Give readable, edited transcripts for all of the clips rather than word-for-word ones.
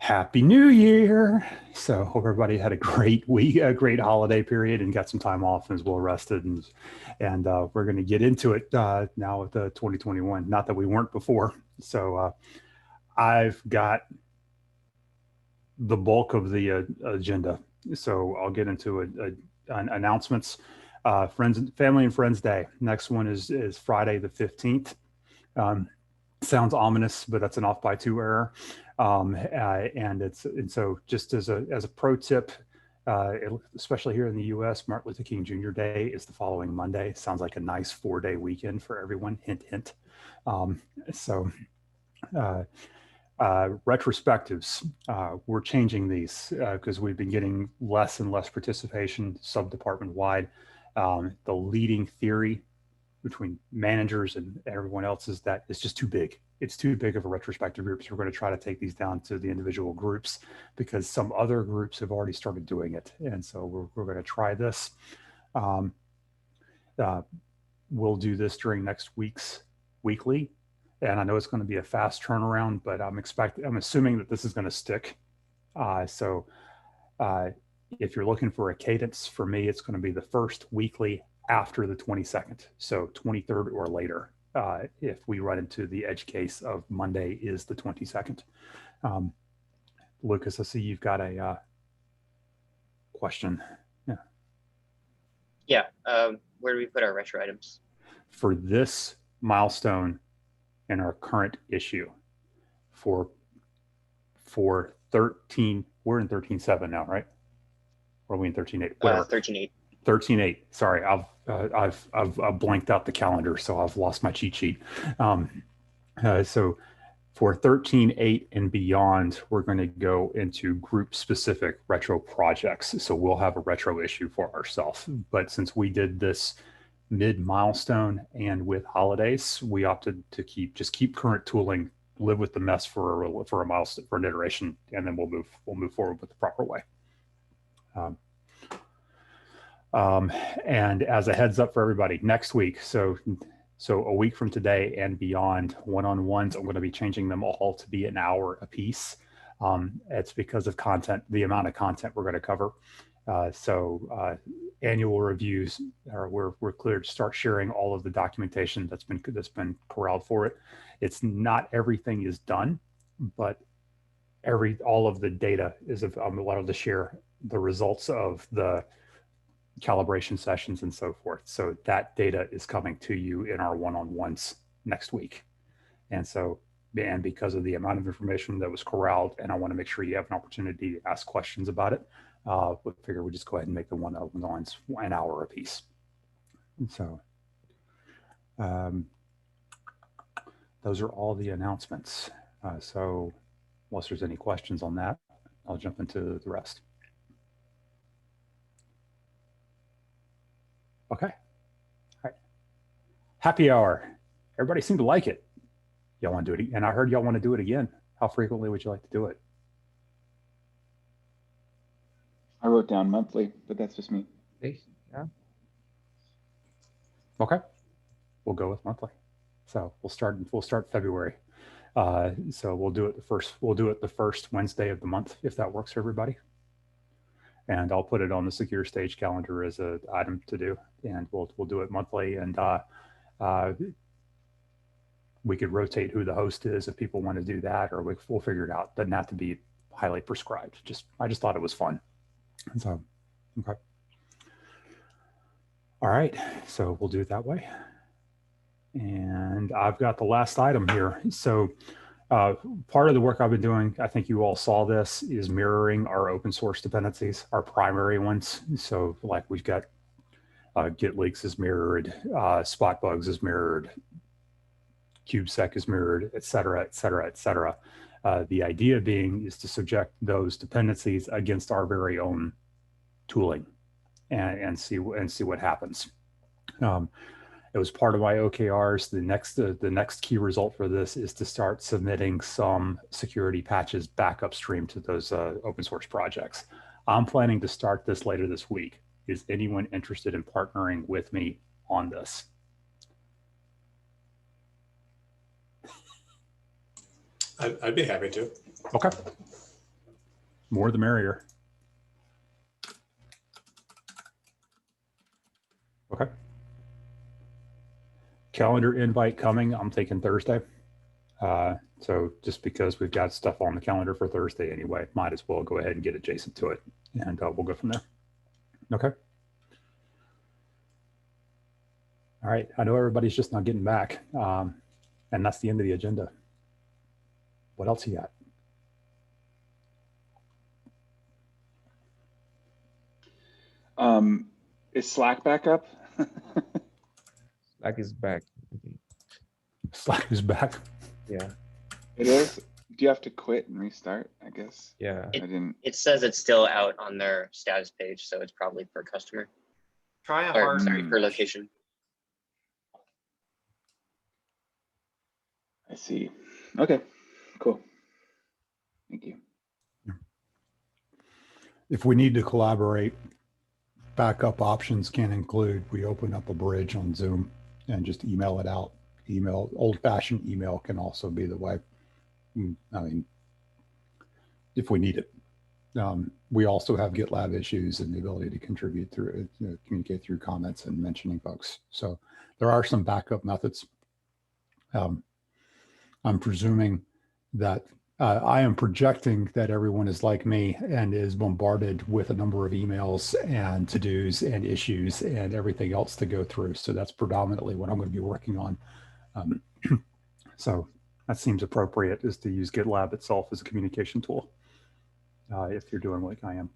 Happy New Year. So hope everybody had a great week, a great holiday period, and got some time off and is well rested. And we're going to get into it now with the 2021. Not that we weren't before. So I've got the bulk of the agenda. So I'll get into announcements. Family and Friends Day. Next one is Friday the 15th. Sounds ominous, but that's an off by 2 error. And so just as a pro tip, especially here in the U.S., Martin Luther King Jr. Day is the following Monday. Sounds like a nice 4-day weekend for everyone. Hint, hint. Retrospectives, we're changing these because we've been getting less and less participation sub-department wide. The leading theory between managers and everyone else is that it's just too big. It's too big of a retrospective group. So we're going to try to take these down to the individual groups because some other groups have already started doing it. And so we're going to try this. We'll do this during next week's weekly. And I know it's going to be a fast turnaround, but I'm assuming that this is going to stick. So if you're looking for a cadence, for me, it's going to be the first weekly after the 22nd, so 23rd or later, if we run into the edge case of Monday is the 22nd. Lucas, I see you've got a question. Yeah, where do we put our retro items? For this milestone in our current issue, for 13, we're in 13.7 now, right? Or are we in 13.8? 13.8. 13.8. Sorry, I've blanked out the calendar, so I've lost my cheat sheet. So for 13.8 and beyond, we're going to go into group-specific retro projects. So we'll have a retro issue for ourselves. But since we did this mid-milestone and with holidays, we opted to keep current tooling, live with the mess for a milestone, for an iteration, and then we'll move forward with the proper way. And as a heads up for everybody, next week, so a week from today and beyond, one-on-ones, I'm going to be changing them all to be an hour a piece. It's because of content, the amount of content we're going to cover. Annual reviews, we're clear to start sharing all of the documentation that's been corralled for it. It's not everything is done, but all of the data is allowed to share the results of the calibration sessions and so forth. So that data is coming to you in our one-on-ones next week. And because of the amount of information that was corralled, and I want to make sure you have an opportunity to ask questions about it, we figure we'll just go ahead and make the one-on-ones an hour a piece. And so those are all the announcements. So unless there's any questions on that, I'll jump into the rest. Okay. All right. Happy hour. Everybody seemed to like it. Y'all want to do it? And I heard y'all want to do it again. How frequently would you like to do it? I wrote down monthly, but that's just me. Yeah. Okay. We'll go with monthly. So we'll start February. So we'll do it the first Wednesday of the month, if that works for everybody. And I'll put it on the secure stage calendar as an item to do, and we'll do it monthly. And we could rotate who the host is if people want to do that, or we'll figure it out. Doesn't have to be highly prescribed. I just thought it was fun. So, okay. All right, so we'll do it that way. And I've got the last item here. So part of the work I've been doing, I think you all saw this, is mirroring our open source dependencies, our primary ones. So like we've got Git leaks is mirrored, spot bugs is mirrored, kubesec is mirrored, et cetera, et cetera, et cetera. The idea being is to subject those dependencies against our very own tooling and see what happens. It was part of my OKRs. The next key result for this is to start submitting some security patches back upstream to those open source projects. I'm planning to start this later this week. Is anyone interested in partnering with me on this? I'd be happy to. Okay. More the merrier. Okay. Calendar invite coming. I'm thinking Thursday. So just because we've got stuff on the calendar for Thursday anyway, might as well go ahead and get adjacent to it, and we'll go from there. Okay. All right. I know everybody's just not getting back, and that's the end of the agenda. What else you got? Is Slack back up? Slack is back. Slack is back. Yeah, It is. Do you have to quit and restart? I guess. yeah. I didn't. It says it's still out on their status page, so it's probably per customer. Try a Or hard. sorry, per location. I see. Okay. Cool. Thank you. If we need to collaborate, backup options can include, we open up a bridge on Zoom and just email it out. Email, old-fashioned email can also be the way. I mean, if we need it. We also have GitLab issues and the ability to contribute through, communicate through comments and mentioning folks. So there are some backup methods. I'm presuming that I am projecting that everyone is like me and is bombarded with a number of emails and to-dos and issues and everything else to go through. So that's predominantly what I'm going to be working on. So that seems appropriate, is to use GitLab itself as a communication tool if you're doing like I am.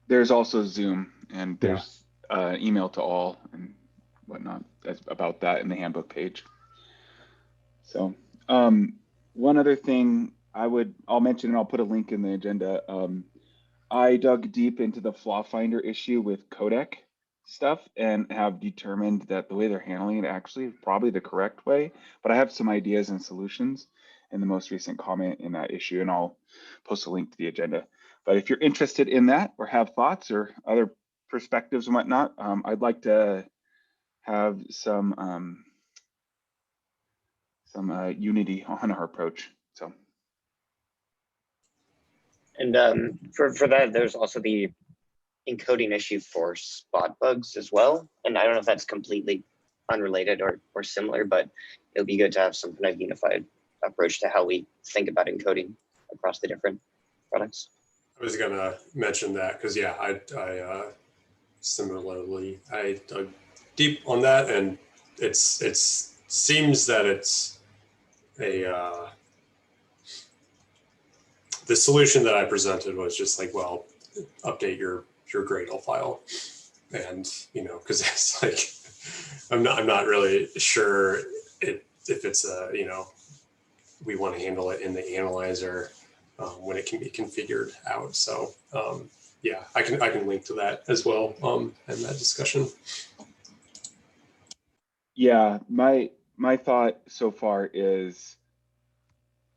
There's also Zoom, and there's email to all and whatnot about that in the handbook page. So one other thing I'll mention, and I'll put a link in the agenda. I dug deep into the flaw finder issue with codec stuff and have determined that the way they're handling it actually is probably the correct way, but I have some ideas and solutions in the most recent comment in that issue, and I'll post a link to the agenda. But if you're interested in that or have thoughts or other perspectives and whatnot, I'd like to have some unity on our approach. So, And for that, there's also the encoding issue for spot bugs as well. And I don't know if that's completely unrelated or similar, but it'll be good to have some kind of unified approach to how we think about encoding across the different products. I was gonna mention that because yeah, I similarly I dug deep on that, and it seems that it's a the solution that I presented was just like, well, update your Gradle file, and because it's like I'm not really sure if it's a we want to handle it in the analyzer when it can be configured out. So yeah, I can link to that as well in that discussion. Yeah, my thought so far is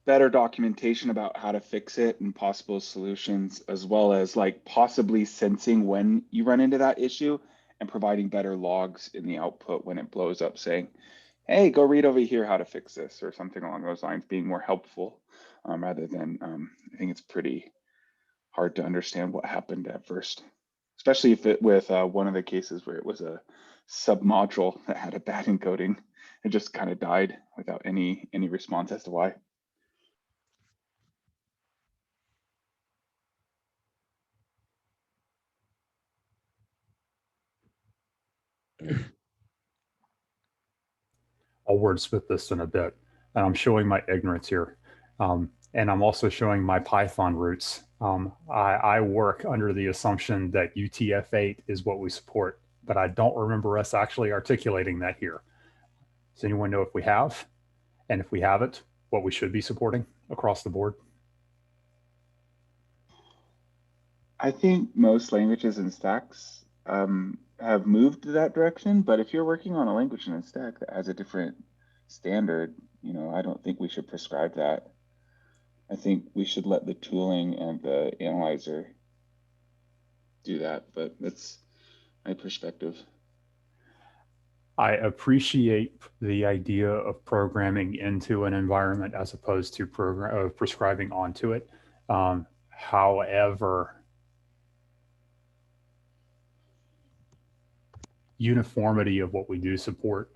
better documentation about how to fix it and possible solutions, as well as like possibly sensing when you run into that issue and providing better logs in the output when it blows up, saying, hey, go read over here how to fix this, or something along those lines, being more helpful rather than, I think it's pretty hard to understand what happened at first, especially if it with one of the cases where it was a submodule that had a bad encoding. It just kind of died without any response as to why. I'll wordsmith this in a bit, and I'm showing my ignorance here. And I'm also showing my Python roots. I work under the assumption that UTF-8 is what we support, but I don't remember us actually articulating that here. Does anyone know if we have? And if we haven't, what we should be supporting across the board? I think most languages and stacks have moved to that direction, but if you're working on a language in a stack that has a different standard, I don't think we should prescribe that. I think we should let the tooling and the analyzer do that, but that's my perspective. I appreciate the idea of programming into an environment as opposed to prescribing onto it. However, uniformity of what we do support,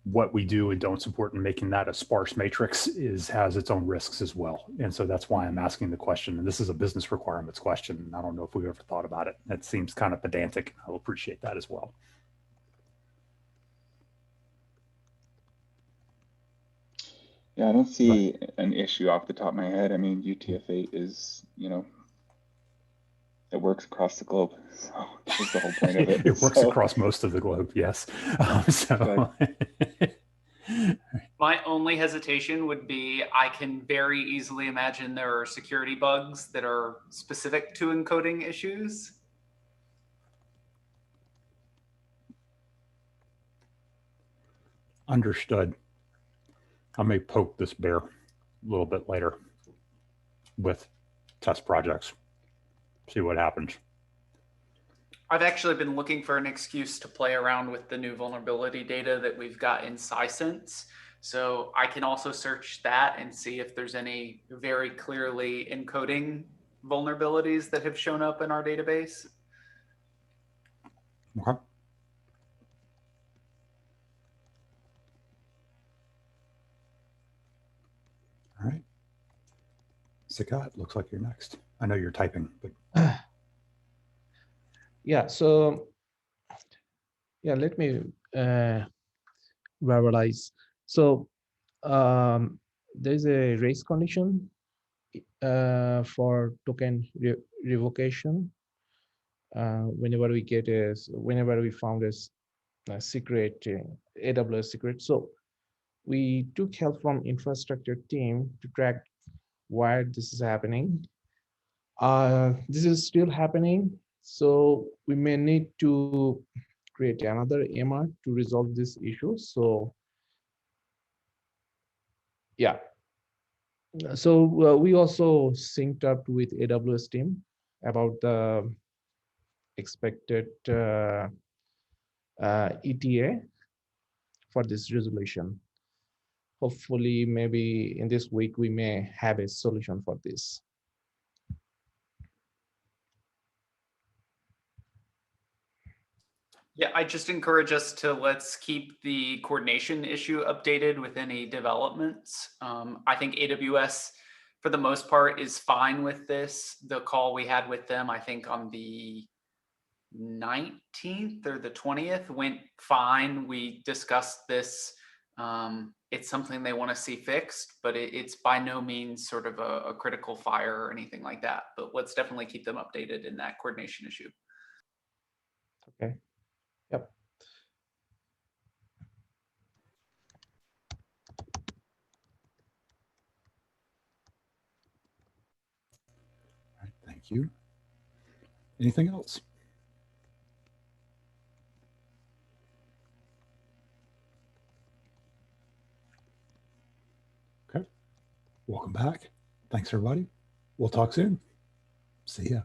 what we do and don't support, and making that a sparse matrix has its own risks as well. And so that's why I'm asking the question. And this is a business requirements question. I don't know if we've ever thought about it. That seems kind of pedantic. I'll appreciate that as well. Yeah, I don't see an issue off the top of my head. I mean, UTF-8 is, it works across the globe. So that's the whole point of it. It works across most of the globe, yes. My only hesitation would be I can very easily imagine there are security bugs that are specific to encoding issues. Understood. I may poke this bear a little bit later with test projects, see what happens. I've actually been looking for an excuse to play around with the new vulnerability data that we've got in Sisense. So I can also search that and see if there's any very clearly encoding vulnerabilities that have shown up in our database. Okay. All right. Sakat, looks like you're next. I know you're typing, but. Yeah, so yeah, let me verbalize. So there's a race condition for token revocation. Whenever we found a secret, AWS secret. So we took help from infrastructure team to track why this is happening. This is still happening. So we may need to create another MR to resolve this issue. So yeah. So we also synced up with AWS team about the expected ETA for this resolution. Hopefully, maybe in this week, we may have a solution for this. Yeah, I just encourage us to let's keep the coordination issue updated with any developments. I think AWS, for the most part, is fine with this. The call we had with them, I think on the 19th or the 20th went fine. We discussed this. It's something they want to see fixed, but it's by no means sort of a critical fire or anything like that. But let's definitely keep them updated in that coordination issue. Okay. Yep. All right, thank you. Anything else? Okay. Welcome back. Thanks, everybody. We'll talk soon. See ya.